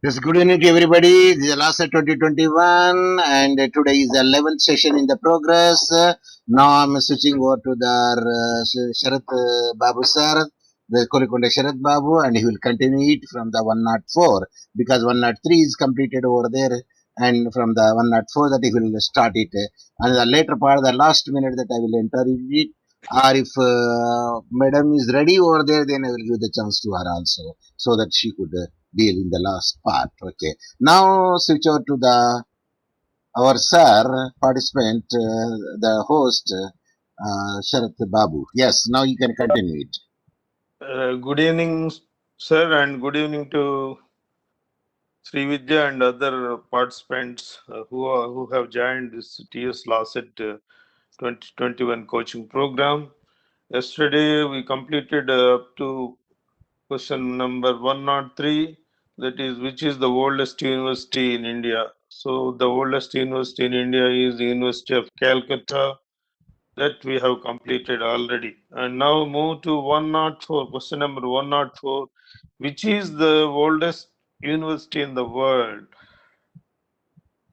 Yes, good evening to everybody. This is the last of 2021 and today is the 11th session in the progress. Now I'm switching over to the Sharat Babu sir, the Kolikonda Sharat Babu, and he will continue it from the 104 because 103 is completed over there, and from the 104 that he will start it. And the later part, the last minute that I will enter it, or if madam is ready over there, then I will give the chance to her also so that she could deal in the last part. Okay. Now switch over to the our sir participant, the host, Sharat Babu. Yes. Now you can continue it. Good evening, sir, and good evening to Srividya and other participants who have joined this TS-LAWCET 2021 coaching program. Yesterday, we completed up to question number 103, that is, which is the oldest university in India. So, the oldest university in India is the University of Calcutta, that we have completed already. And now move to 104, question number 104, which is the oldest university in the world?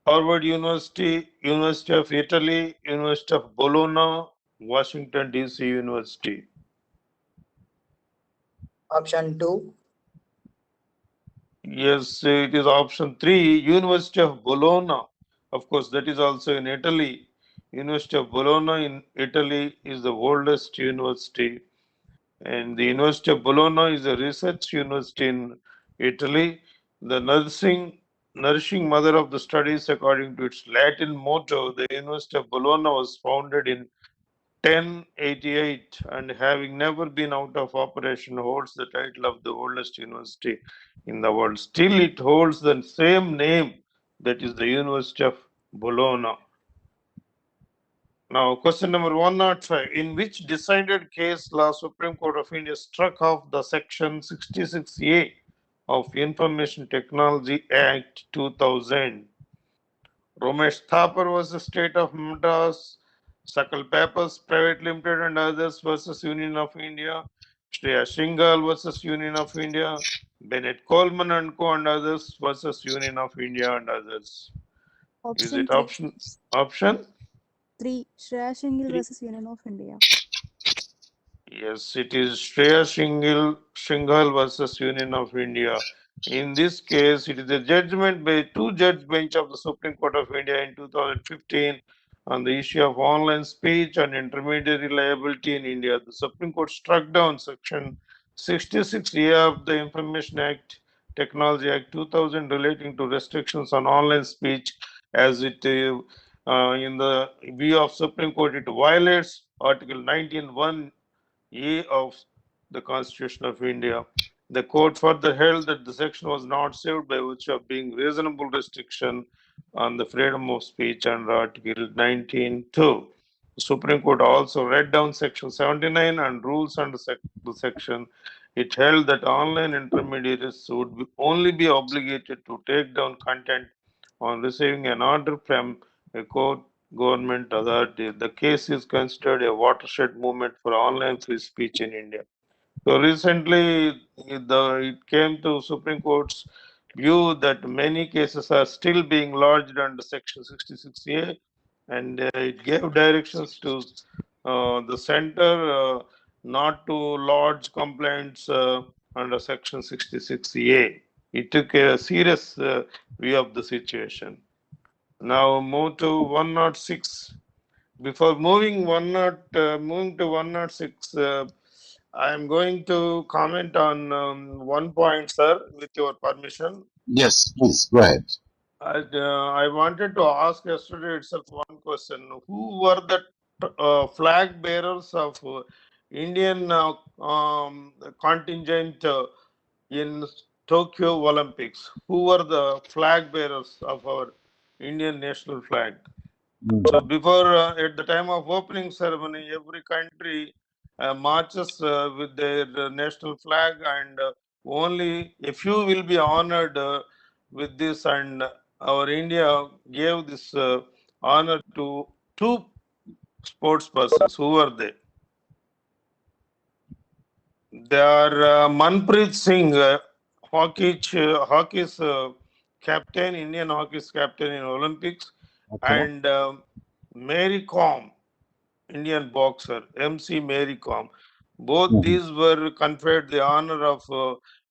Harvard University, University of Italy, University of Bologna, Washington DC University. Option 2. Yes, it is option 3, University of Bologna. Of course, that is also in Italy. University of Bologna in Italy is the oldest university. And the University of Bologna is a research university in Italy. The nourishing mother of the studies, according to its Latin motto, the University of Bologna was founded in 1088 and having never been out of operation holds the title of the oldest university in the world. Still, it holds the same name, that is the University of Bologna. Now, question number 105. In which decided case law Supreme Court of India struck off the section 66A of Information Technology Act 2000? Ramesh Thapar versus State of Madras, Sakal Papers Private Limited and others versus Union of India, Shreya Shingal versus Union of India, Bennett Coleman and Co. and others versus Union of India and others. Is it option 3. Shreya Shingal versus Union of India. Yes, it is Shreya Shinghal versus Union of India. In this case, it is a judgment by two-judge bench of the Supreme Court of India in 2015 on the issue of online speech and intermediary liability in India. The Supreme Court struck down Section 66A of the Information Act, Technology Act 2000 relating to restrictions on online speech, as it in the view of Supreme Court, it violates Article 19(1) A of the Constitution of India. The court further held that the section was not saved by virtue of being reasonable restriction on the freedom of speech under Article 19(2). The Supreme Court also read down Section 79 and rules under the section. It held that online intermediaries would only be obligated to take down content on receiving an order from a court government authority. The case is considered a watershed movement for online free speech in India. So recently, it came to Supreme Court's view that many cases are still being lodged under Section 66A, and it gave directions to the center not to lodge complaints under Section 66A. It took a serious view of the situation. Now move to 106. Before moving to 106, I am going to comment on one point, sir, with your permission. Yes, please go ahead. I wanted to ask yesterday itself one question. Who were the flag bearers of Indian contingent in Tokyo Olympics? Who were the flag bearers of our Indian national flag? So before, at the time of opening ceremony, every country marches with their national flag, and only a few will be honored with this. And our India gave this honor to two sports persons. Who are they? They are Manpreet Singh, hockey's captain, Indian hockey's captain in Olympics, Okay. and Mary Kom, Indian boxer, MC Mary Kom. Both Mhm. these were conferred the honor of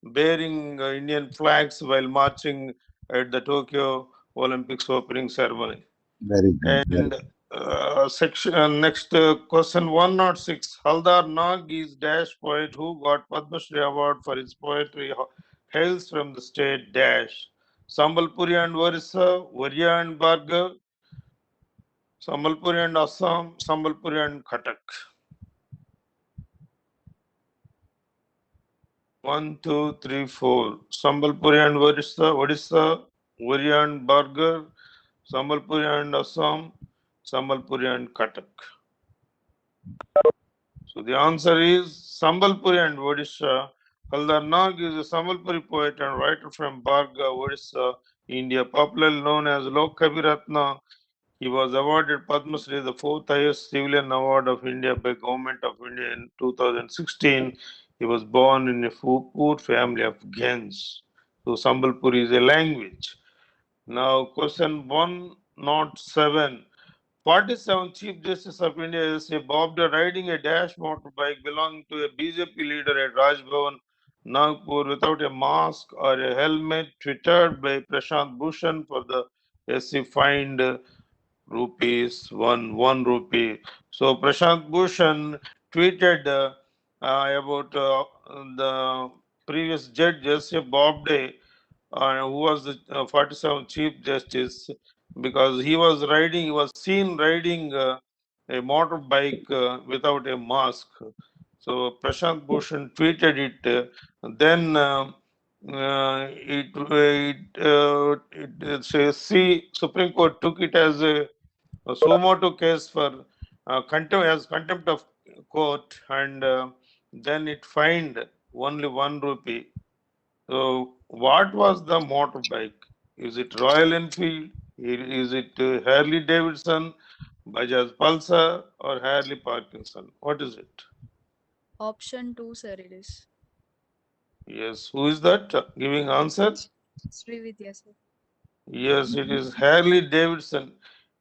bearing Indian flags while marching at the Tokyo Olympics opening ceremony. Very good. Very And section next question 106. Haldar Nag is dash poet who got Padma Shri award for his poetry hails from the state dash. Sambalpuri and Orissa, Varya and Bhargav, Sambalpuri and Assam, Sambalpuri and Cuttack. 1, 2, 3, 4. Sambalpuri and Odisha, Varya and Bhargav, Sambalpuri and Assam, Sambalpuri and Cuttack. So the answer is Sambalpuri and Odisha. Haldar Nag is a Sambalpuri poet and writer from Bharga, Odisha, India, popularly known as Lok Kaviratna. He was awarded Padma Shri, the fourth highest civilian award of India by Government of India in 2016. He was born in a poor family of Gens. So Sambalpuri is a language. Now question 107. 47 Chief Justice of India is a Bob riding a dash motorbike belonging to a BJP leader at Raj Bhavan, Nagpur without a mask or a helmet, twittered by Prashant Bhushan for the SC fined rupees 1 rupee. So Prashant Bhushan tweeted about the previous judge S.A. Bobde, who was the 47th Chief Justice, because he was seen riding a motorbike without a mask. So Prashant Bhushan tweeted it. Then it says, see, Supreme Court took it as a suo motu case for contempt of court, and then it fined only 1 rupee. So, what was the motorbike? Is it Royal Enfield? Is it Harley Davidson, Bajaj Pulsar, or Harley Parkinson? What is it? Option 2, sir, it is. Yes, who is that giving answer? Srividya, sir. Yes, it is Harley Davidson.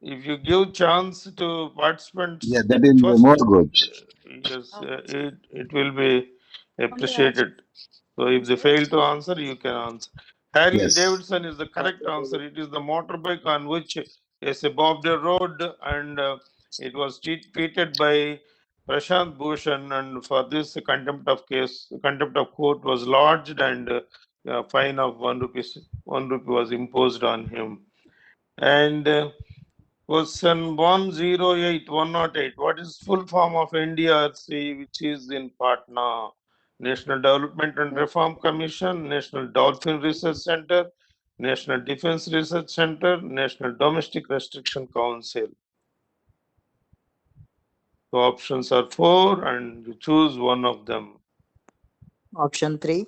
If you give chance to Yeah, participants that is more first, good. yes, Okay, sir. it will be Only option appreciated. So if they sir. fail to answer, you can answer. Harley Yes. Davidson is the correct answer. It is the motorbike on which S.A. Bobde rode, and it was tweeted by Prashant Bhushan, and for this contempt of court was lodged, and a fine of 1 rupee was imposed on him. And question 108. What is full form of NDRC, which is in Patna? National Development and Reform Commission, National Dolphin Research Center, National Defense Research Center, National Domestic Restriction Council. The options are 4, and you choose one of them. Option 3.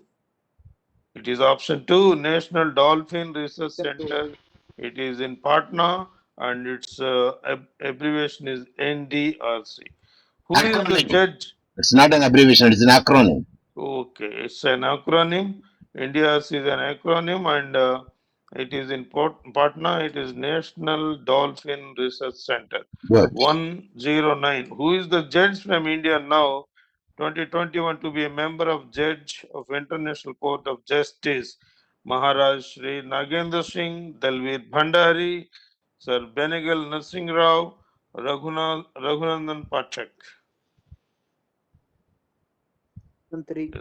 It is option 2, National Dolphin Research Center. It is in Patna, and its abbreviation is NDRC. Who is the Acronym. judge? It's not an abbreviation, it's an acronym. Okay, it's an acronym. NDRC is an acronym, and it is in Patna. It is National Dolphin Research Center. Good. 109. Who is the judge from India now, 2021, to be a member of Judge of International Court of Justice? Maharaj Shri Nagendra Singh, Dalveer Bhandari, Sir Benegal Narsingh Rao, Raghunandan Pathak. Option 3.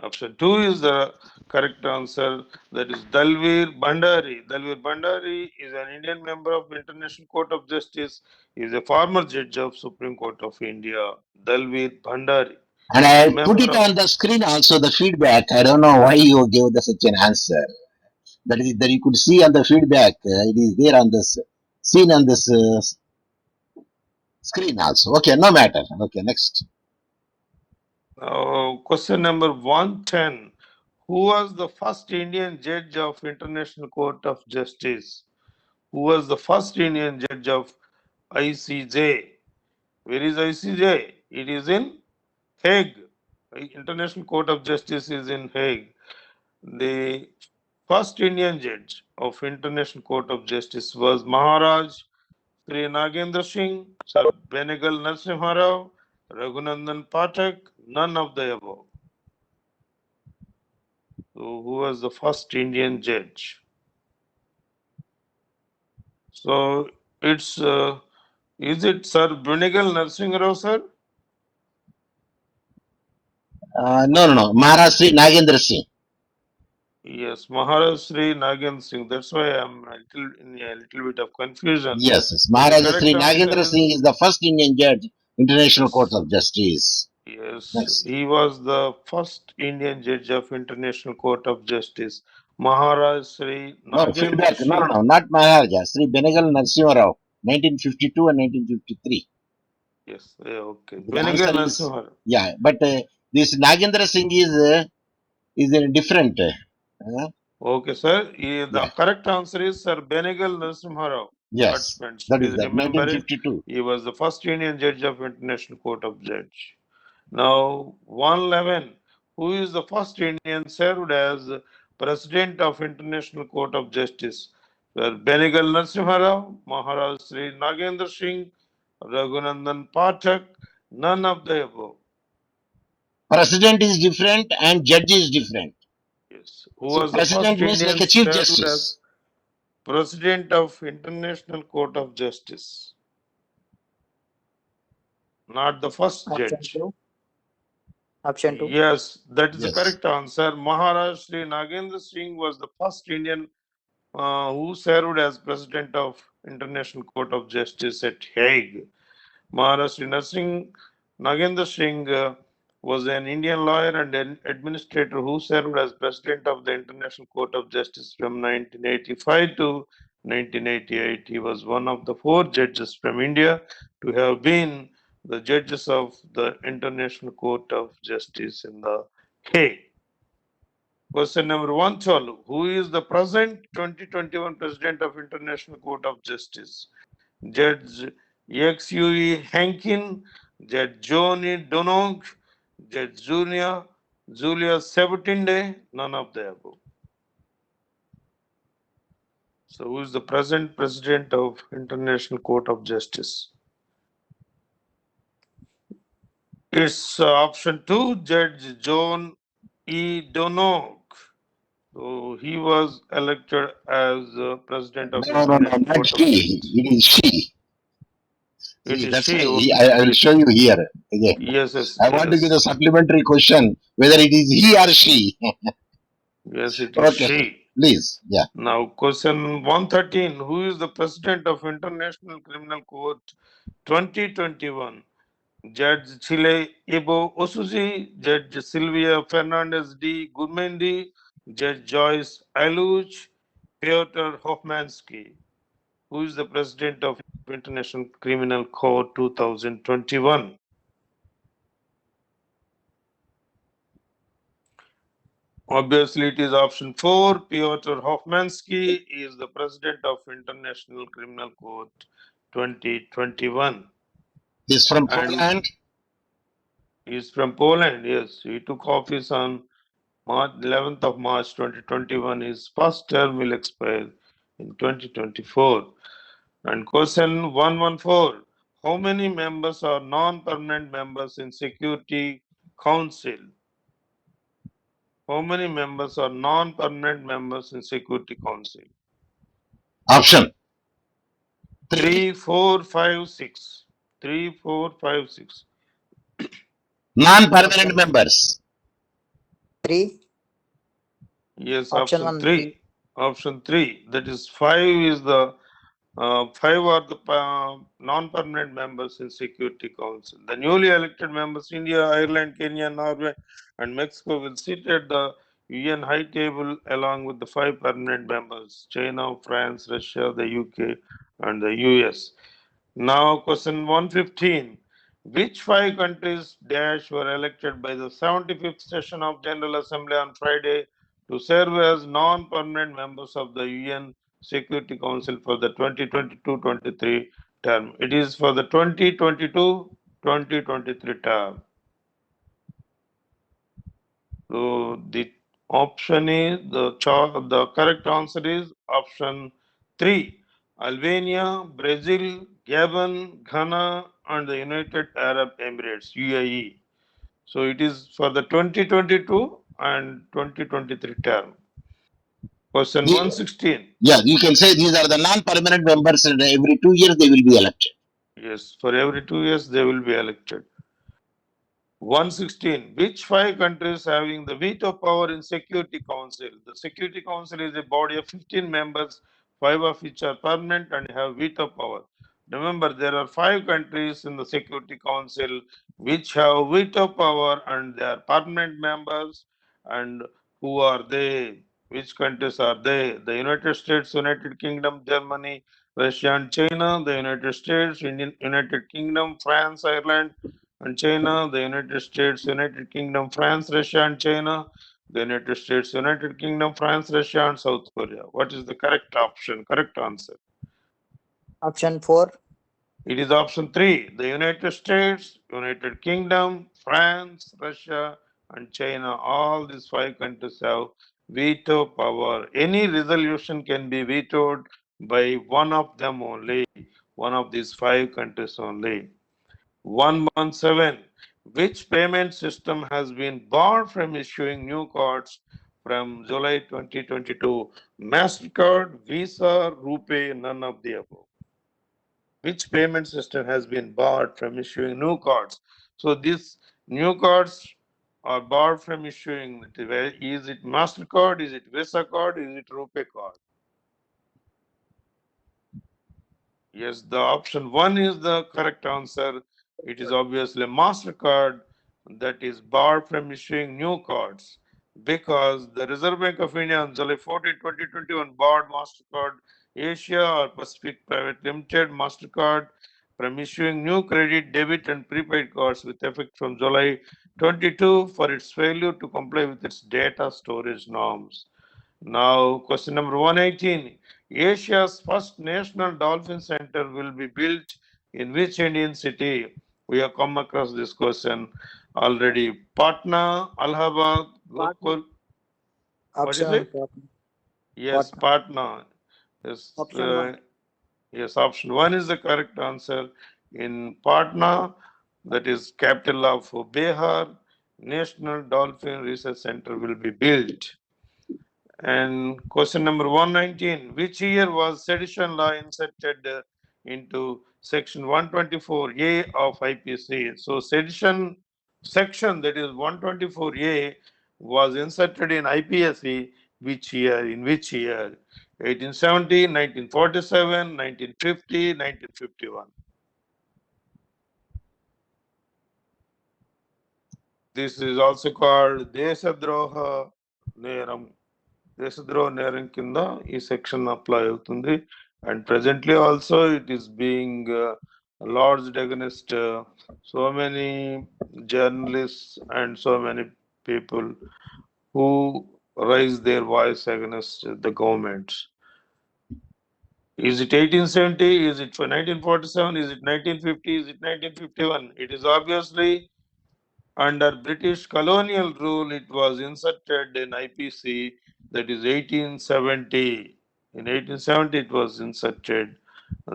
Option 2 is the correct answer. That is Dalveer Bhandari. Dalveer Bhandari is an Indian member of International Court of Justice. He is a former judge of Supreme Court of India. Dalveer Bhandari, And a I put member it of. on the screen also, the feedback. I don't know why you gave such an answer. That you could see on the feedback. It is there on this, seen on this screen also. Okay, no matter. Okay, next. Question number 110. Who was the first Indian judge of International Court of Justice? Who was the first Indian judge of ICJ? Where is ICJ? It is in Hague. International Court of Justice is in Hague. The first Indian judge of International Court of Justice was Maharaj Sri Nagendra Singh, Sir Benegal Narasimha Rao, Raghunandan Pathak, none of the above. So, who was the first Indian judge? So, it's is it Sir Benegal Narasimha Rao, sir? No. Maharashtra Nagendra Singh. Yes, Maharaj Sri Nagendra Singh. That's why I'm in a little bit of confusion. Yes. But the Maharaja correct Sri answer Nagendra is Singh is the first Indian judge, International Court yes. of Justice. Yes, Next. he was the first Indian judge of International Court of Justice, Maharaj Sri No, Nagendra feedback. No, Singh. not Maharaja. Sri Benegal Narasimha Rao, 1952 and 1953. Yes, okay. The Benegal answer is, Narasimha. yeah, but this Nagendra Singh is a different. Okay, sir. The Yeah, correct answer is Sir Benegal Narasimha Rao. yes, Participants, that is please that, remember it. 1952. He was the first Indian judge of International Court of Judge. Now, 111. Who is the first Indian served as President of International Court of Justice? Sir Benegal Narasimha Rao, Maharaj Sri Nagendra Singh, Raghunandan Pathak, none of the above. President is different and judge is different. Yes. Who So was the first president means like Indian a chief served as justice. President of International Court of Justice? Not the first Option judge. 2. Option 2. Yes, that is the Yes. correct answer. Maharaj Sri Nagendra Singh was the first Indian who served as President of International Court of Justice at Hague. Maharashtra Nagendra Singh was an Indian lawyer and an administrator who served as President of the International Court of Justice from 1985 to 1988. He was one of the four judges from India to have been the judges of the International Court of Justice in the Hague. Question number 112. Who is the present 2021 President of International Court of Justice? Judge Yexui Hankin, Judge Johnny Donog, Judge Julia Sebutinde, none of the above. So, who is the present President of International Court of Justice? It's option 2, Judge John E. Donog. So he was elected as President of No, International not Court of she. Justice. It is she. It See, is that's why she, okay. I will show you here again. Yes, I want to give a yes. supplementary question whether it is he or she. Yes, it is Okay, she. please. Yeah. Now, question 113. Who is the President of International Criminal Court 2021? Judge Chile Ibo Osuji, Judge Sylvia Fernandez D. Gurmendi, Judge Joyce Aluch, Piotr Hofmansky. Who is the President of International Criminal Court 2021? Obviously, it is option 4. Piotr Hofmansky is the President of International Criminal Court 2021. He's from And Poland. he is from Poland. Yes, he took office on 11th of March 2021. His first term will expire in 2024. And question 114. How many members are non-permanent members in Security Council? How many members are non-permanent members in Security Council? Option 3, 4, 5, 6. 3, 4, 5, 6. non-permanent Option members. 3. Yes, Option option 1. 3. Option 3. That is 5 is the 5 are the non-permanent members in Security Council. The newly elected members, India, Ireland, Kenya, Norway, and Mexico, will sit at the UN High Table along with the 5 permanent members, China, France, Russia, the UK, and the US. Now, question 115. Which 5 countries dash were elected by the 75th session of General Assembly on Friday to serve as non-permanent members of the UN Security Council for the 2022-23 term? It is for the 2022-2023 term. So the Option is the correct answer is option 3. Albania, Brazil, Gabon, Ghana, and the United Arab Emirates (UAE). So it is for the 2022 and 2023 term. Question 116. Yeah, you can say these are the non-permanent members, and every 2 years they will be elected. Yes, for every 2 years they will be elected. 116. Which 5 countries having the veto power in Security Council? The Security Council is a body of 15 members, 5 of which are permanent and have veto power. Remember, there are 5 countries in the Security Council which have veto power and they are permanent members. And who are they? Which countries are they? The United States, United Kingdom, Germany, Russia, and China. The United States, United Kingdom, France, Ireland, and China, the United States, United Kingdom, France, Russia, and China, the United States, United Kingdom, France, Russia, and South Korea. What is the correct option? Correct answer. Option 4. It is option 3. The United States, United Kingdom, France, Russia, and China. All these 5 countries have veto power. Any resolution can be vetoed by one of them only, one of these 5 countries only. 117. Which payment system has been barred from issuing new cards from July 2022? MasterCard, Visa, RuPay, none of the above. Which payment system has been barred from issuing new cards? So these new cards are barred from issuing. Is it MasterCard? Is it Visa card? Is it RuPay card? Yes, the option 1 is the correct answer. It is obviously MasterCard that is barred from issuing new cards because the Reserve Bank of India on July 14, 2021 barred MasterCard Asia or Pacific Private Limited MasterCard from issuing new credit, debit, and prepaid cards with effect from July 22 for its failure to comply with its data storage norms. Now, question number 118. Asia's first national dolphin center will be built in which Indian city? We have come across this question already. Patna, Allahabad, Gokul. What is Option 1. it? Yes, Patna. Patna. Yes, Option 1. yes, option 1 is the correct answer. In Patna, that is capital of Bihar, National Dolphin Research Center will be built. And question number 119. Which year was sedition law inserted into section 124A of IPC? So sedition section, that is 124A, was inserted in IPSC which year? In which year? 1870, 1947, 1950, 1951. This is also called Desadroha Neram. దేశద్రోహ నేరం కింద ఈ section apply అవుతుంది and presently also it is being lodged against so many journalist and so many people who raise their voice against the government. Is it 1870? Is it for 1947? Is it 1950? Is it 1951? It is obviously under British colonial rule, it was inserted in IPC, that is 1870. In 1870, it was inserted,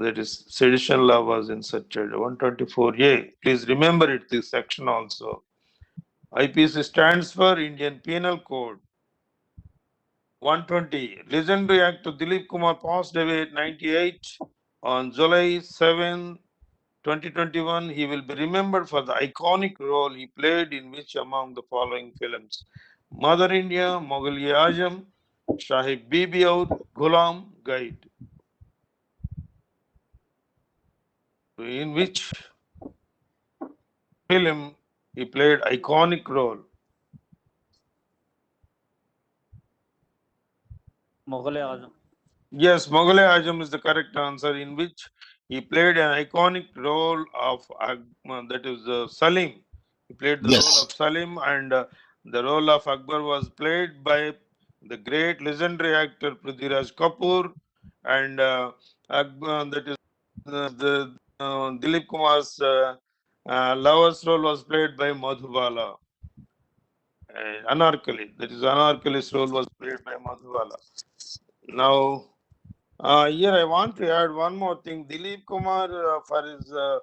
that is sedition law was inserted, 124A. Please remember it, this section also. IPC stands for Indian Penal Code. 120. Legendary actor Dilip Kumar passed away at 98 on July 7, 2021. He will be remembered for the iconic role he played in which among the following films? Mother India, Mughal-e-Azam, Sahib Bibi aur Ghulam Guide. In which film he played iconic role? Mughal-e-Azam. Yes, Mughal-e-Azam is the correct answer, in which he played an iconic role of that is Salim. He played the role Yes. of Salim, and the role of Akbar was played by the great legendary actor Prithviraj Kapoor, and Akbar, that is the Dilip Kumar's lover's role was played by Madhubala. Anarkali. That is, Anarkali's role was played by Madhubala. Now, here I want to add one more thing. Dilip Kumar, for his uh,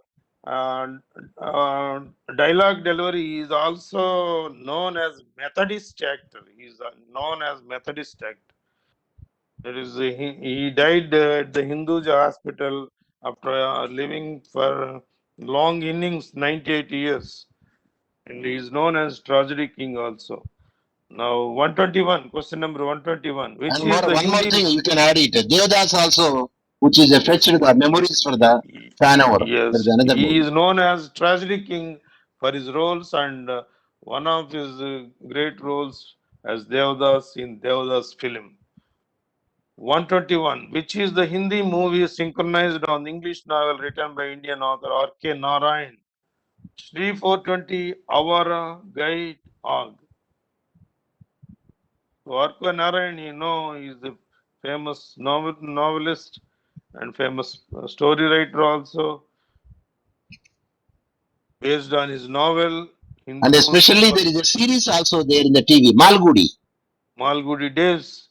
uh, dialogue delivery, is also known as Methodist actor. He is known as Methodist actor. That is, he died at the Hinduja hospital after living for long innings, 98 years. And he is known as Tragedy King also. Now, 121, question number 121. Which And is the one more Hindi? thing, you can add it. Devdas also, which is a fetched the memories for the fan hour. There Yes, is another he movie. is known as Tragedy King for his roles, and one of his great roles as Devdas in Devdas film. 121, which is the Hindi movie synchronized on English novel written by Indian author R.K. Narayan. Shri 420 Avara Guide Og. So R.K. Narayan, is the famous novelist and famous story writer also. Based on his novel, And Hindu especially there is a series also there in the TV, Malgudi. Malgudi Days.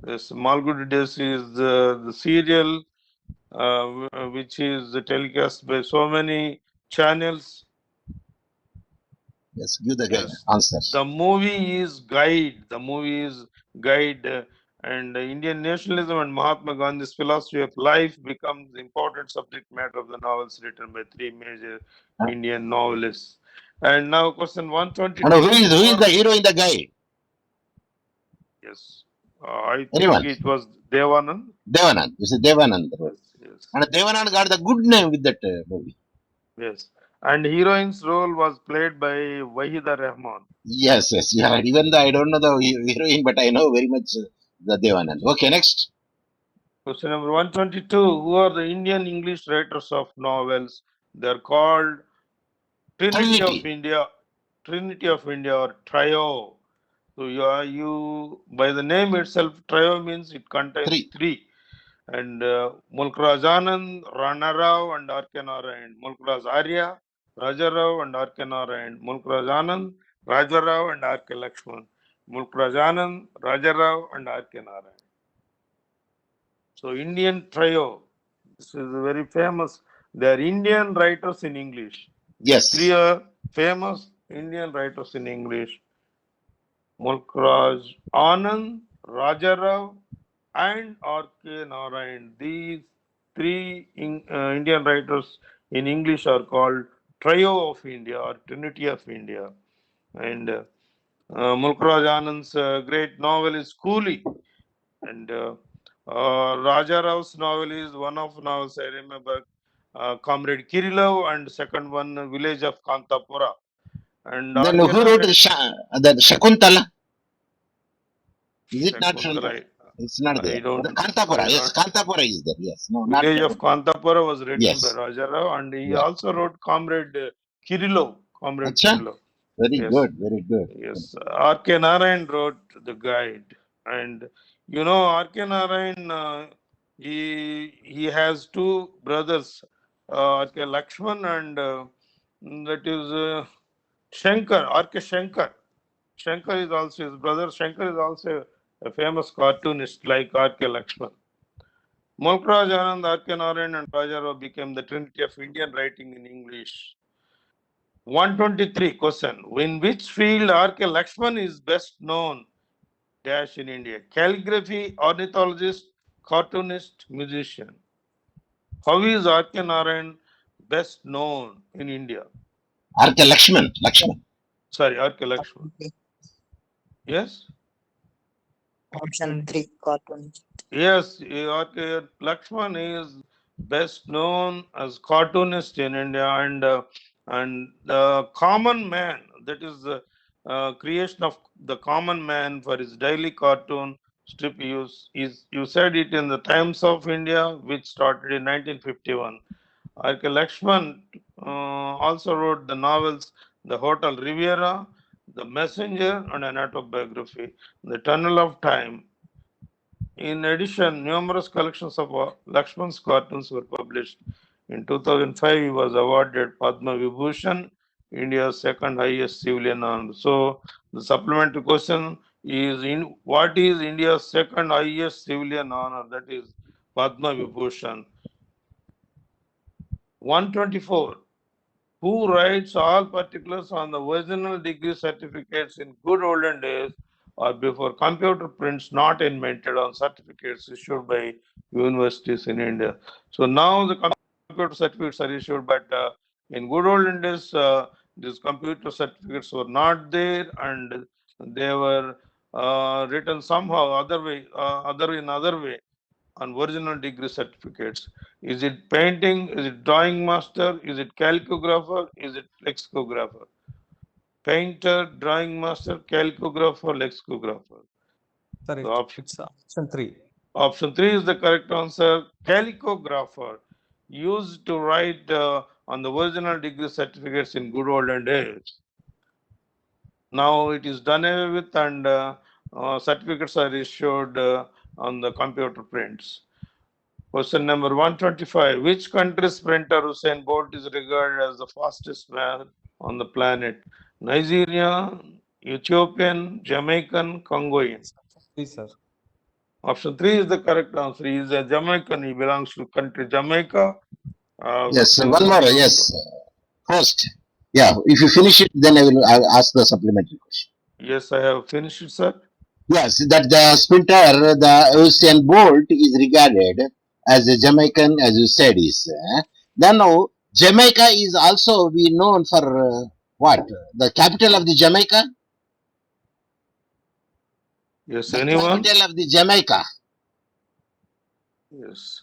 Yes, Malgudi Days is the serial which is telecast by so many channels. Yes, give the Yes, answers. the movie is Guide. The movie is Guide, and Indian nationalism and Mahatma Gandhi's philosophy of life becomes the important subject matter of the novels written by three major Indian novelists. And now, question 122. And who is the hero in the guy? Yes, I think Anyone? it was Devanand. Devanand. You see Devanand. Yes, And Devanand got the good name with that movie. yes. And heroine's role was played by Wahida Rahman. Yes, yeah. Even though I don't know the heroine, but I know very much the Devanand. Okay, next. Question number 122. Who are the Indian English writers of novels? They are called Trinity of India, Trinity of India, or Trio. So you by the name itself, Trio means it contains three. And Mulkraj Anand, Rana Rao, and R.K. Narayan. Mulkraj Arya, Raja Rao, and R.K. Narayan. Mulkraj Anand, Raja Rao, and R.K. Lakshman. Mulkraj Anand, Raja Rao, and R.K. Narayan. So Indian trio. This is very famous. They are Indian writers in English. These three are famous Indian writers in English. Mulkraj Anand, Raja Rao, and R.K. Narayan. These three Indian writers in English are called Trio of India or Trinity of India. And Mulkraj Anand's great novel is Coolie. And Raja Rao's novel is one of novels I remember, Comrade Kirilov, and second one, Village of Kantapura. And then who wrote the Shakuntala? Is it not from the? It's not there. The Kantapura, yes, Kantapura is there. Yes, no, not Village of Kantapura was written by Raja Rao, and he also wrote Comrade Kirilov. Comrade Kirilov. Very good, very good. Yes, R.K. Narayan wrote the guide, and R.K. Narayan, he has two brothers, R.K. Lakshman and that is Shankar. R.K. Shankar. Shankar is also his brother. Shankar is also a famous cartoonist like R.K. Lakshman. Mulkraj Anand, R.K. Narayan, and Raja Rao became the trinity of Indian writing in English. 123 question. In which field R.K. Lakshman is best known? Dash in India. Calligraphy, ornithologist, cartoonist, musician. How is R.K. Narayan best known in India? R.K. Lakshman. Sorry, R.K. Lakshman. Yes? Option 3, cartoonist. Yes, R.K. Lakshman is best known as cartoonist in India, and the common man, that is the creation of the common man for his daily cartoon strip use is, you said it, in the Times of India, which started in 1951. R.K. Lakshman also wrote the novels The Hotel Riviera, The Messenger, and an autobiography, The Tunnel of Time. In addition, numerous collections of Lakshman's cartoons were published. In 2005, he was awarded Padma Vibhushan India's second highest civilian honor. So the supplementary question is what is India's second highest civilian honor? That is Padma Vibhushan. 124. Who writes all particulars on the original degree certificates in good olden days or before computer prints not invented on certificates issued by universities in India? So now the computer certificates are issued, but in good olden days, these computer certificates were not there, and they were written somehow other way, other way on original degree certificates. Is it painting? Is it drawing master? Is it calcographer? Is it lexicographer? Painter, drawing master, calcographer, lexicographer. Sir, The it's option 3. option 3 is the correct answer. Calcographer used to write on the original degree certificates in good olden days. Now it is done away with, and certificates are issued on the computer prints. Question number 125. Which country's sprinter Usain Bolt is regarded as the fastest man on the planet? Nigeria, Ethiopian, Jamaican, Congoian. Please, sir. Option 3 is the correct answer. He is a Jamaican. He belongs to country Jamaica. Yes, which one is more. one of Yes, first. Yeah, if you finish it, then I'll ask the supplementary question. Yes, I have finished it, sir. Yes, that the sprinter, the Usain Bolt, is regarded as a Jamaican, as you said, is. Then now, Jamaica is also be known for what? The capital of the Jamaica? Yes, The anyone? capital of the Jamaica. Yes.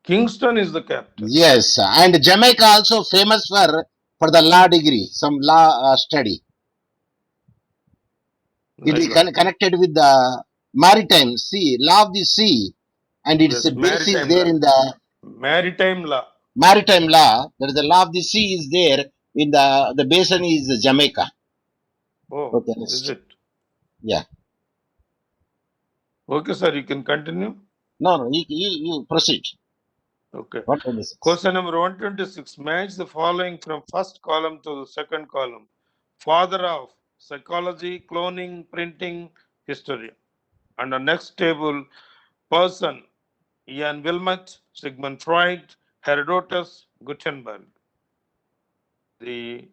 Kingston is the capital. Yes, and Jamaica also famous for the law degree, some law study. It is connected with the maritime sea, law of the sea, and its Yes, base is maritime there law. in the Maritime law. maritime law. There is the law of the sea is there in the basin is Jamaica. Oh, Okay, is it? yeah. Okay, sir, you can continue. No, you proceed. Okay. 126. Question number 126. Match the following from first column to the second column. Father of psychology, cloning, printing, history. And the next table, person, Ian Wilmot, Sigmund Freud, Herodotus, Gutenberg. The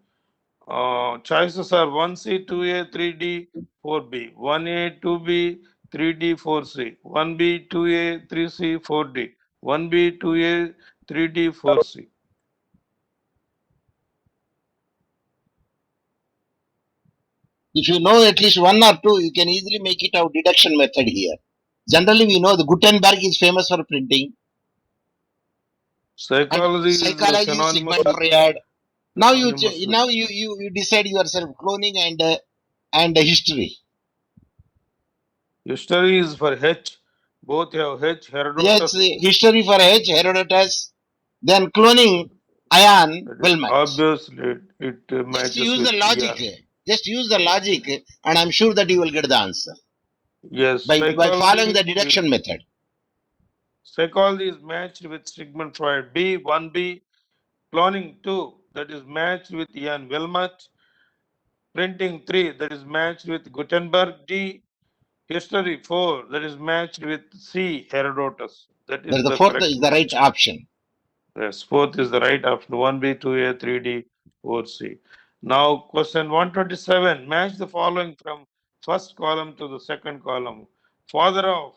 choices are 1C, 2A, 3D, 4B. 1A, 2B, 3D, 4C. 1B, 2A, 3C, 4D. 1B, 2A, 3D, 4C. If you know at least one or two, you can easily make it our deduction method here. Generally, we know the Gutenberg is famous for printing. Psychology is synonymous Sigmund with Freud. Now synonymous with you decide yourself cloning and history. history is for H. Both have H. Yes, Herodotus. history for H, Herodotus. Then cloning, Ian Wilmot. Obviously, it Just matches use with the logic. Just use the logic, and I'm sure that you will get the answer yes. by following the Psychology deduction method. Psychology is matched with Sigmund Freud. B, 1B. Cloning 2, that is matched with Ian Wilmot. Printing 3, that is matched with Gutenberg. D. History 4, that is matched with C. Herodotus. That is That the the fourth correct is the right match. option. Yes, fourth is the right option. 1B, 2A, 3D, 4C. Now, question 127. Match the following from first column to the second column. Father of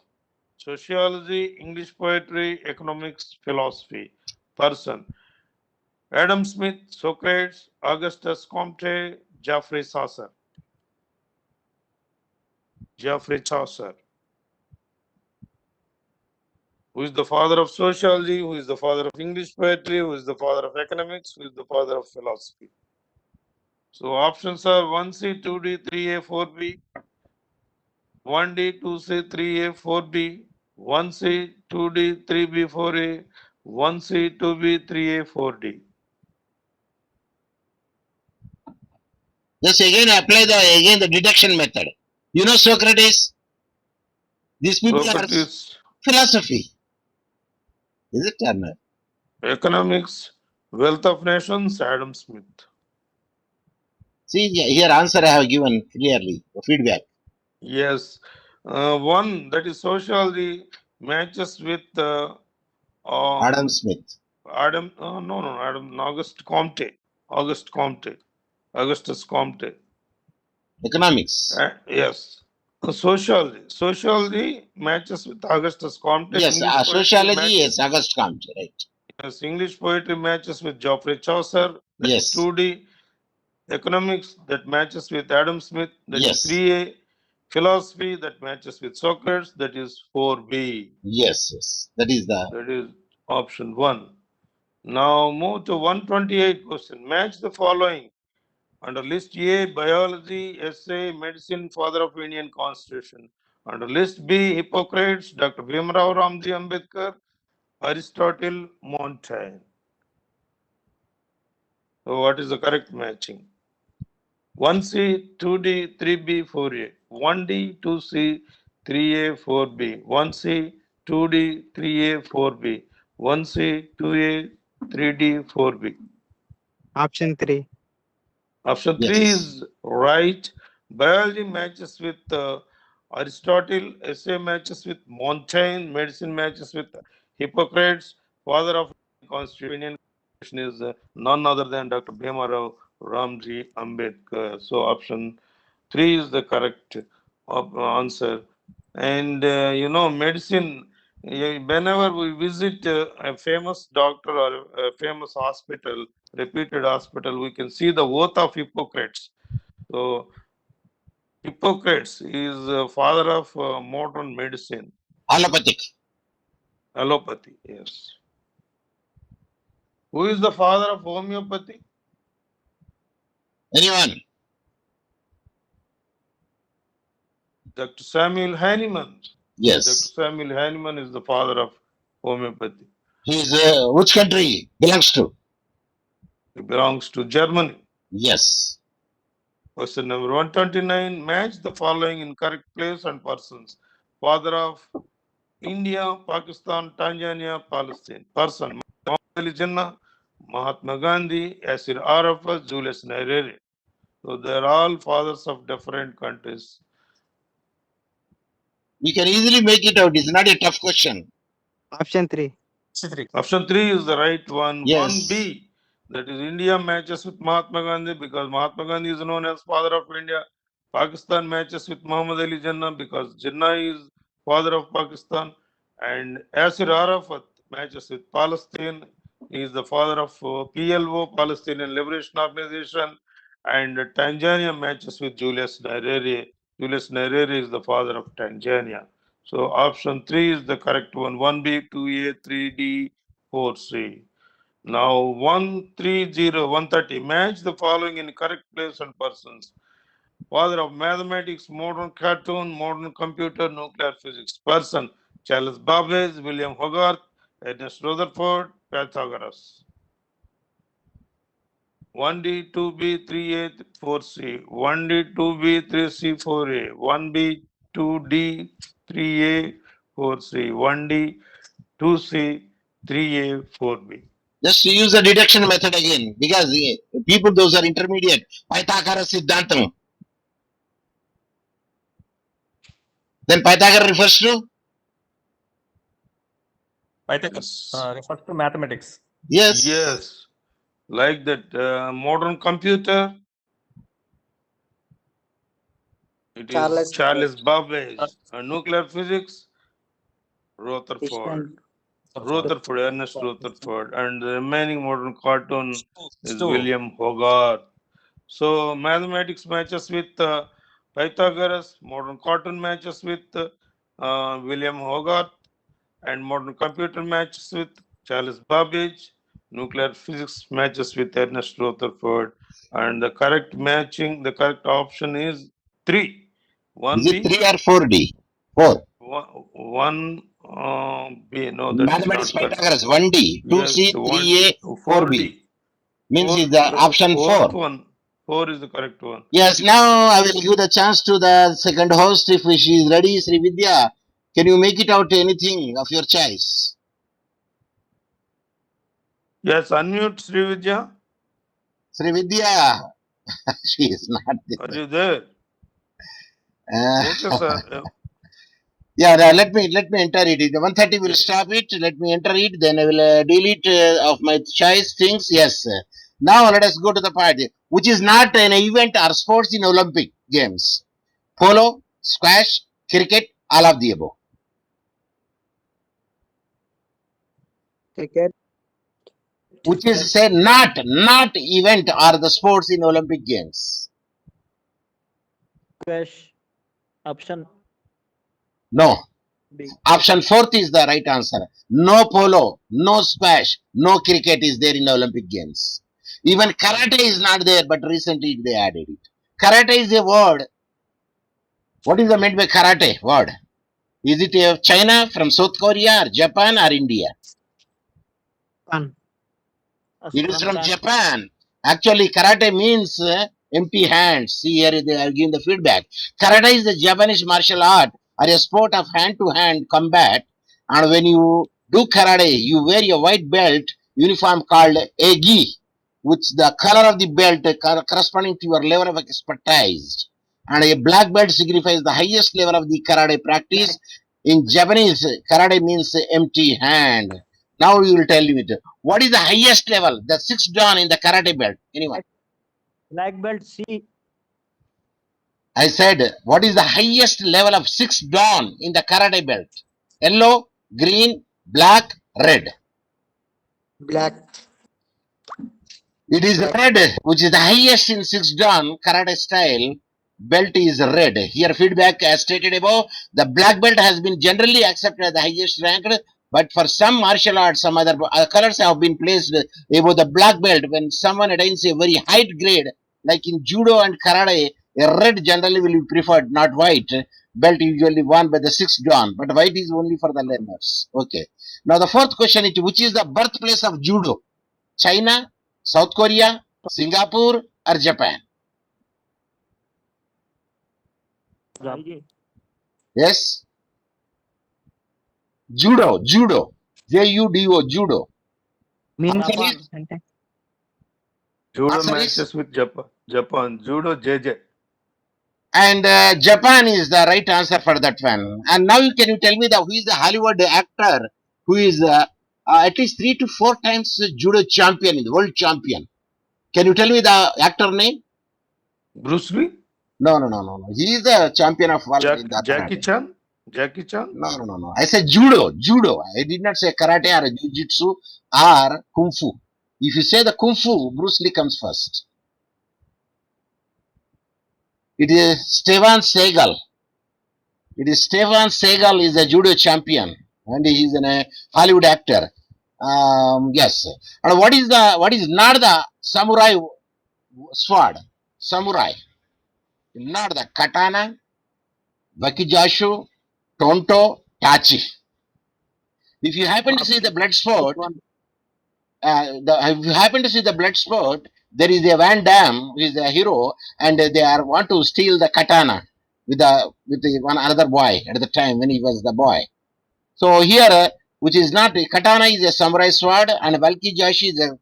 sociology, English poetry, economics, philosophy. Person. Adam Smith, Socrates, Augustus Comte, Geoffrey Chaucer. Geoffrey Chaucer. Who is the father of sociology? Who is the father of English poetry? Who is the father of economics? Who is the father of philosophy? So options are 1C, 2D, 3A, 4B, 1D, 2C, 3A, 4B, 1C, 2D, 3B, 4A, 1C, 2B, 3A, 4D. Just again apply the deduction method. You know Socrates? These people Socrates, are philosophy. Is it or not? economics, wealth of nations, Adam Smith. See, here answer I have given clearly, feedback. Yes. One, that is sociology, matches with Adam Smith. Adam. No, Adam. Augustus Comte. Augustus Comte. Economics. Yes. Sociology matches with Augustus Comte. Yes, English poetry sociology, matches. yes, August Comte, right. Yes, English poetry matches with Geoffrey Chaucer. That is Yes, 2D. Economics, that matches with Adam Smith. That is yes, 3A. Philosophy, that matches with Socrates. That is 4B. yes, yes. That is the That is option 1. Now move to 128 question. Match the following. Under list A, biology, essay, medicine, father of Indian constitution. Under list B, Hippocrates, Dr. Bhimrao Ramji Ambedkar, Aristotle, Montaigne. So what is the correct matching? 1C, 2D, 3B, 4A. 1D, 2C, 3A, 4B. 1C, 2D, 3A, 4B. 1C, 2A, 3D, 4B. Option 3. Option 3 yes, is right. Biology matches with Aristotle, essay matches with Montaigne, medicine matches with Hippocrates, father of Constitution is none other than Dr. Bhimarao Ramji Ambedkar. So option 3 is the correct answer. And medicine, whenever we visit a famous doctor or a famous hospital, reputed hospital, we can see the oath of Hippocrates. So Hippocrates is father of modern medicine, allopathic. allopathy. Yes. Who is the father of homeopathy? Anyone? Dr. Samuel Hahnemann. Dr. Yes. Samuel Hahnemann is the father of homeopathy. He is which country belongs to? He belongs to Germany. Yes. Question number 129. Match the following in correct place and persons. Father of India, Pakistan, Tanzania, Palestine. Person. Muhammad Ali Jinnah, Mahatma Gandhi, Yasir Arafat, Julius Nyerere. So they are all fathers of different countries. We can easily make it out. It's not a tough question. Option 3. Option 3 is the right one. Yes. 1B, that is India matches with Mahatma Gandhi because Mahatma Gandhi is known as father of India. Pakistan matches with Muhammad Ali Jinnah because Jinnah is father of Pakistan. And Yasir Arafat matches with Palestine. He is the father of PLO, Palestinian Liberation Organization. And Tanzania matches with Julius Nyerere. Julius Nyerere is the father of Tanzania. So option 3 is the correct one. 1B, 2A, 3D, 4C. Now 130, 130. Match the following in correct place and persons. Father of mathematics, modern cartoon, modern computer, nuclear physics. Person. Charles Babbage, William Hogarth, Ernest Rutherford, Pythagoras. 1D, 2B, 3A, 4C. 1D, 2B, 3C, 4A. 1B, 2D, 3A, 4C. 1D, 2C, 3A, 4B. Just to use the deduction method again, because people, those are intermediate. Pythagoras Siddhantam. Then Pythagoras refers to? Pythagoras Yes. refers to mathematics. Yes. Yes. Like that modern computer, it is Charles Babbage. Nuclear physics, Rutherford. Rutherford, Ernest Rutherford. And the remaining modern cartoon is William Hogarth. So mathematics matches with Pythagoras, modern cartoon matches with William Hogarth, and modern computer matches with Charles Babbage, nuclear physics matches with Ernest Rutherford, and the correct matching, the correct option is 3. Is it 1B, 3 or 4D? 4. 1B, no, that is Mathematics not correct. Pythagoras 1D, Yes, 2C, 3A, 4B. 4D. Means is the option 4. 4 is the correct one. Yes, now I will give the chance to the second host if she is ready, Sri Vidya. Can you make it out anything of your choice? Yes, unmute Srividya. Sri Vidya. She is not Are there. you there? Okay, sir. Yeah, let me enter it. 1:30 will stop it. Let me enter it. Then I will delete of my choice things. Yes. Now let us go to the part which is not an event or sports in Olympic Games. Polo, squash, cricket, all of the above. Cricket. Which is say not event or the sports in Olympic Games. Squash. Option No. B. Option fourth is the right answer. No polo, no squash, no cricket is there in Olympic Games. Even karate is not there, but recently they added it. Karate is a word. What is the meant by karate word? Is it China, from South Korea, or Japan, or India? Japan. It is From from China. Japan. Actually, karate means empty hands. See here, they are giving the feedback. Karate is the Japanese martial art or a sport of hand-to-hand combat. And when you do karate, you wear a white belt uniform called egi, which the color of the belt corresponding to your level of expertise. And a black belt signifies the highest level of the karate practice. In Japanese, karate means empty hand. Now you will tell me what is the highest level, the sixth dan in the karate belt? Anyone? Black belt C. I said, what is the highest level of sixth dan in the karate belt? Yellow, green, black, red. Black. It is red, which is the highest in sixth dan karate style. Belt is red. Here, feedback as stated above, the black belt has been generally accepted as the highest ranked, but for some martial arts, some other colors have been placed above the black belt. When someone attains a very high grade, like in judo and karate, a red generally will be preferred, not white. Belt usually worn by the sixth dan, but white is only for the learners. Okay. Now the fourth question is, which is the birthplace of judo? China, South Korea, Singapore, or Japan? Yes? Judo, Judo, judo. Means Answer Japan. is, Judo answer is, matches with Japan. Judo JJ. and Japan is the right answer for that one. And now can you tell me who is the Hollywood actor who is at least 3 to 4 times judo champion, in the world champion? Can you tell me the actor name? Bruce Lee? No. He is the champion of world in the Jackie karate. Chan? Jackie Chan? No. I said judo. I did not say karate or jiu-jitsu or kung fu. If you say the kung fu, Bruce Lee comes first. It is Steven Seagal. Steven Seagal is a judo champion and he is a Hollywood actor. Yes. And what is not the samurai sword? Samurai. Not the katana, wakijashu, tonto, tachi. If you happen to see the blood sport, if you happen to see the blood sport, there is a Van Damme who is a hero, and they want to steal the katana with the one another boy at the time when he was the boy. So here, which is not katana is a samurai sword, and Valkijashi is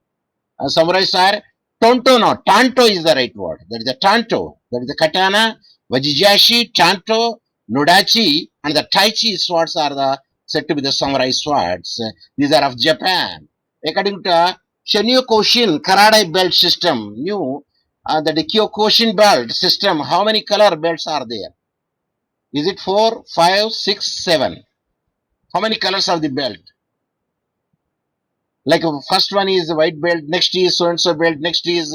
a samurai sword. Tonto no, tanto is the right word. That is the tanto. That is the katana, wajijashi, tanto, nodachi, and the taichi swords are the said to be the samurai swords. These are of Japan. According to Kyokushin karate belt system, new the Kyokushin belt system, how many color belts are there? Is it 4, 5, 6, 7? How many colors of the belt? Like first one is white belt, next is so and so belt, next is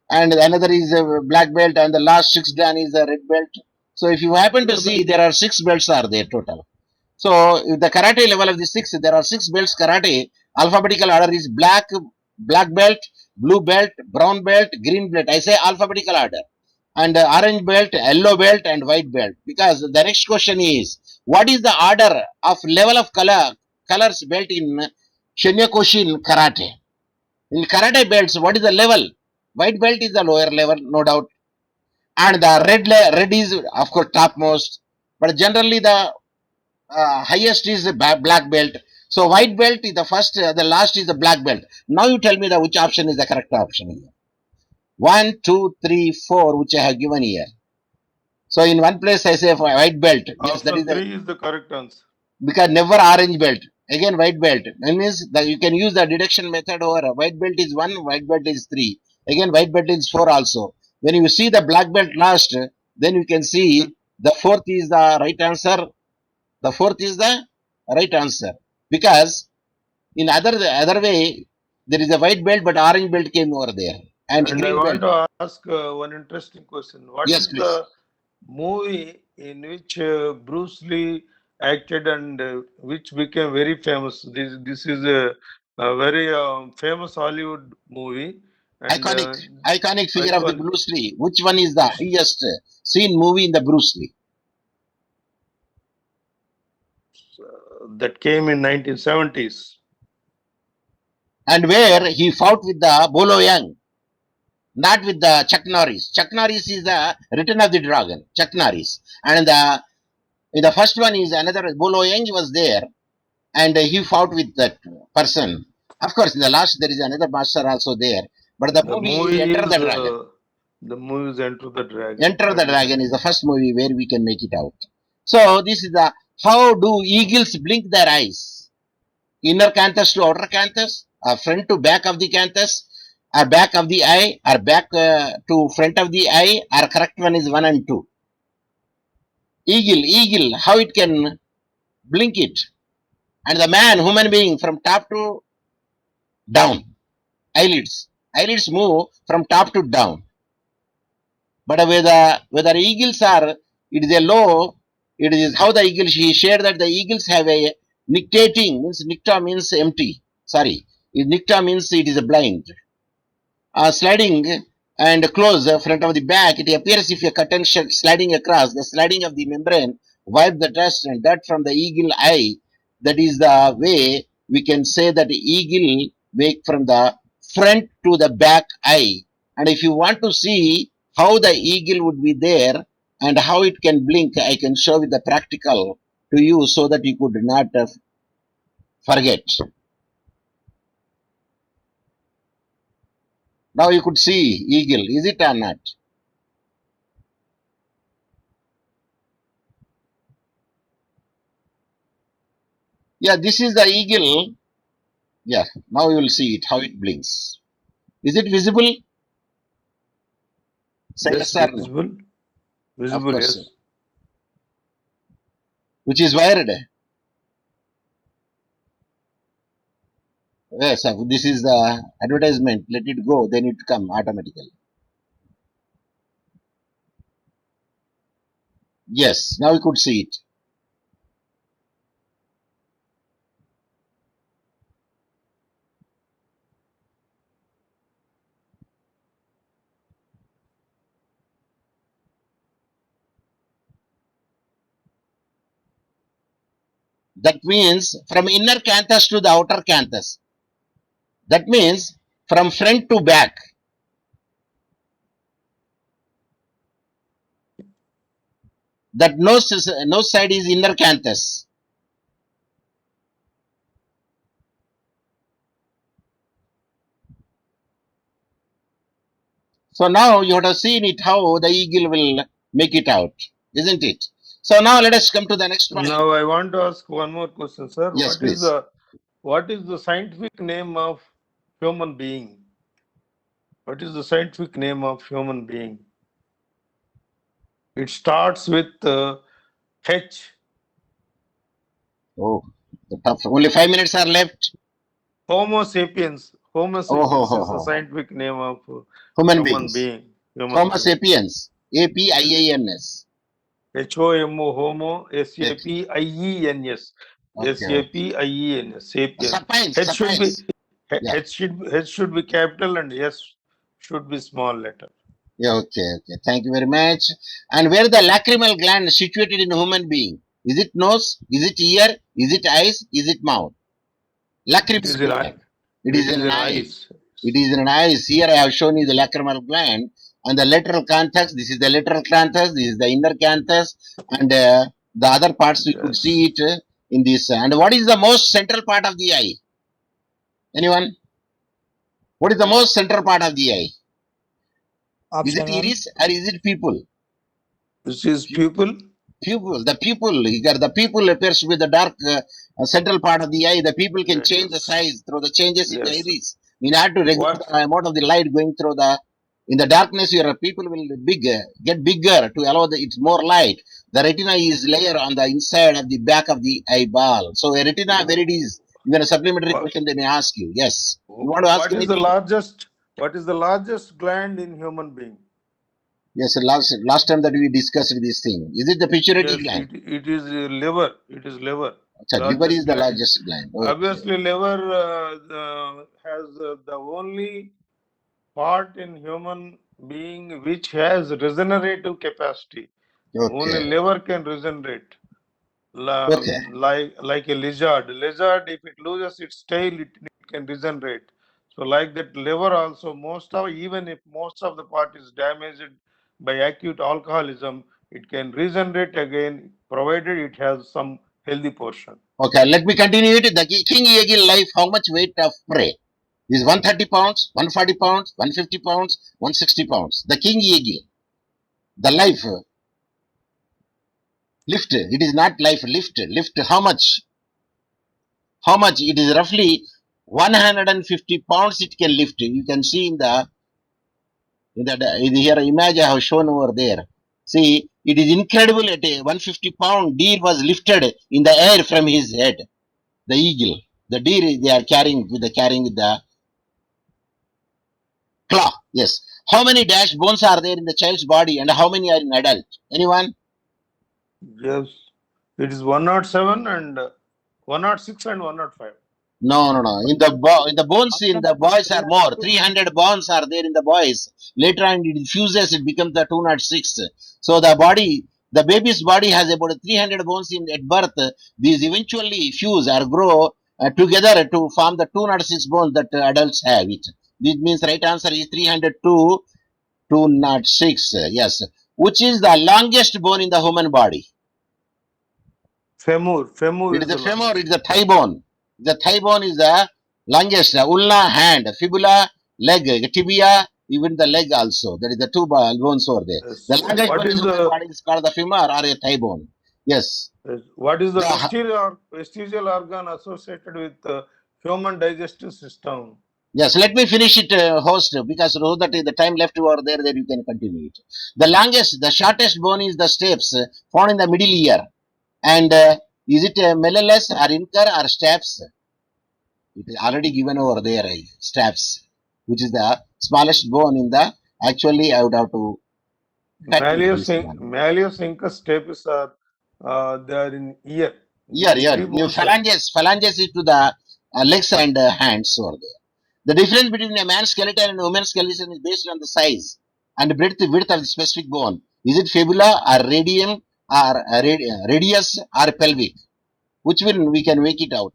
and another is a black belt, and the last sixth dan is a red belt. So if you happen to see, there are 6 belts are there total. So the karate level of the 6, there are 6 belts karate. Alphabetical order is black belt, blue belt, brown belt, green belt. I say alphabetical order. And orange belt, yellow belt, and white belt. Because the next question is, what is the order of level of colors belt in Shinyakushin karate? In karate belts, what is the level? White belt is the lower level, no doubt. And the red is, of course, topmost. But generally, the highest is the black belt. So white belt is the first, the last is the black belt. Now you tell me which option is the correct option here. 1, 2, 3, 4, which I have given here. So in one place I say white belt. Yes, that is Option 3 is the correct answer. because never orange belt. Again white belt. That means that you can use the deduction method over white belt is 1, white belt is 3. Again white belt is 4 also. When you see the black belt last, then you can see the fourth is the right answer. The fourth is the right answer. Because in other way, there is a white belt but orange belt came over there. And And I green want belt. to ask one interesting question. What Yes, is please. the movie in which Bruce Lee acted and which became very famous? This is a very famous Hollywood movie. And Iconic figure of the icon Bruce Lee. Which one is the highest seen movie in the Bruce Lee? that came in 1970s. And where he fought with the Bolo Young, not with the Chuck Norris. Chuck Norris is the Return of the Dragon. Chuck Norris. And the first one is another Bolo Young was there, and he fought with that person. Of course, in the last there is another master also there. But the The movie is movie Enter is the Dragon. Enter the Dragon. Enter the Dragon is the first movie where we can make it out. So this is the how do eagles blink their eyes? Inner canthus to outer canthus, or front to back of the canthus, or back of the eye, or back to front of the eye, or correct one is 1 and 2. Eagle, how it can blink it? And the man, human being, from top to down, eyelids move from top to down. But whether eagles are, it is a low, it is how the eagles, he shared that the eagles have a nictating, means nicta means empty. Sorry, nicta means it is a blind. Sliding and close front of the back, it appears if a curtain sliding across, the sliding of the membrane wipe the dust and that from the eagle eye. That is the way we can say that eagle make from the front to the back eye. And if you want to see how the eagle would be there and how it can blink, I can show with the practical to you so that you could not forget. Now you could see eagle, is it or not? Yeah, this is the eagle. Yeah, now you will see it, how it blinks. Is it visible? Yes, Yes or no? visible. Of Visible, course. yes. Which is wired. Yes, this is the advertisement. Let it go, then it come automatically. Yes, now you could see it. That means from inner canthus to the outer canthus. That means from front to back. That no side is inner canthus. So now you have to see it how the eagle will make it out, isn't it? So now let us come to the next point. Now I want to ask one more question, sir. Yes, please. What is the scientific name of human being? What is the scientific name of human being? It starts with H. Oh, the tough. Only 5 minutes are left. Homo sapiens. Homo sapiens is the scientific name of Human human beings. being. Homo sapiens. APIANS. HOMO, Homo, SAPIENS. SAPIENS. Sapiens. Sapiens. Yeah. H should be capital and S should be small letter. Yeah, okay. Thank you very much. And where the lacrimal gland is situated in a human being? Is it nose? Is it ear? Is it eyes? Is it mouth? Lacrimal gland. It is in an eyes. It is in an eyes. Here I have shown you the lacrimal gland and the lateral canthus. This is the lateral canthus. This is the inner canthus, and the other parts you could see it in this. And what is the most central part of the eye? Anyone? What is the most central part of the eye? Is it Option 1. iris or is it pupil? This is pupil. Pupil. The pupil. Here, the pupil appears to be the dark central part of the eye. The pupil can change the Yes. size through the changes in the Yes. iris. In order to regulate What? the amount of the light going through the in the darkness, your pupil will get bigger to allow it's more light. The retina is layer on the inside of the back of the eyeball. So a retina, where it is, even a supplementary What, question they may ask you. Yes. You want to ask what is the anything? largest? What is the largest gland in human being? Yes, last time that we discussed this thing. Is it the pituitary Yes, gland? it is liver. It is liver. So liver is Largest the gland. largest gland. Okay. Obviously, liver has the only part in human being which has regenerative capacity. Only Okay. liver can regenerate. Okay. Like a lizard. Lizard, if it loses its tail, it can regenerate. So like that liver also, even if most of the part is damaged by acute alcoholism, it can regenerate again, provided it has some healthy portion. Okay, let me continue it. The king eagle life, how much weight of prey? Is 130 pounds, 140 pounds, 150 pounds, 160 pounds. The king eagle, the life, lift, it is not life, lift, how much? How much? It is roughly 150 pounds it can lift. You can see in here image I have shown over there. See, it is incredible at a 150-pound deer was lifted in the air from his head. The eagle, the deer they are carrying the claw. Yes. How many dash bones are there in the child's body and how many are in adult? Anyone? Yes, it is 107 and 106 and 105. No. In the bones in the boys are more. 300 bones are there in the boys. Later on, it fuses. It becomes the 206. So the baby's body has about 300 bones at birth. These eventually fuse or grow together to form the 206 bones that adults have. It. This means right answer is 302, 206. Yes. Which is the longest bone in the human body? Femur. Femur It is is the the femur, longest. it is the thigh bone. The thigh bone is the longest. The ulna, hand, fibula, leg, tibia, even the leg also. That is the two bones over there. Yes. The longest What bone in is the human the body is called the femur or a thigh bone. Yes. what is the The, vestigial organ associated with human digestive system? yes, let me finish it, host, because so that the time left over there, then you can continue it. The shortest bone is the stapes found in the middle ear. And is it melilus or incur or staps? It is already given over there, straps, which is the smallest bone in the. Actually, I would have to continue this one. Malleus incus stapes are they are in ear. Here, These three you bones phalanges is to the legs and hands over there. The difference between a man's skeleton and a woman's skeleton is based on the size and width of the specific bone. Is it fibula or radium or radius or pelvic? Which one we can make it out?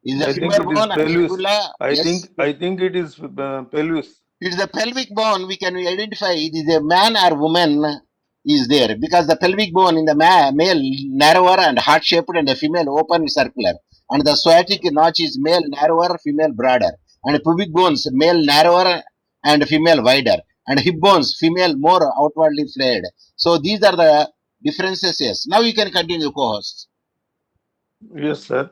Is the I think femur it is bone or pelvis. fibula? Yes. I think it is pelvis. It is the pelvic bone. We can identify it is a man or woman is there because the pelvic bone in the male narrower and heart shaped and the female open circular, and the sciatic notch is male narrower, female broader, and pubic bones male narrower and female wider, and hip bones female more outwardly flared. So these are the differences. Yes. Now you can continue, co-host. Yes, sir.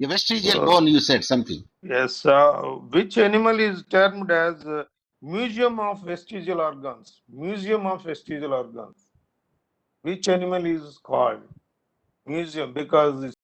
The vestigial bone, you said something. Yes. Which animal is termed as museum of vestigial organs? Museum of vestigial organs. Which animal is called museum? Because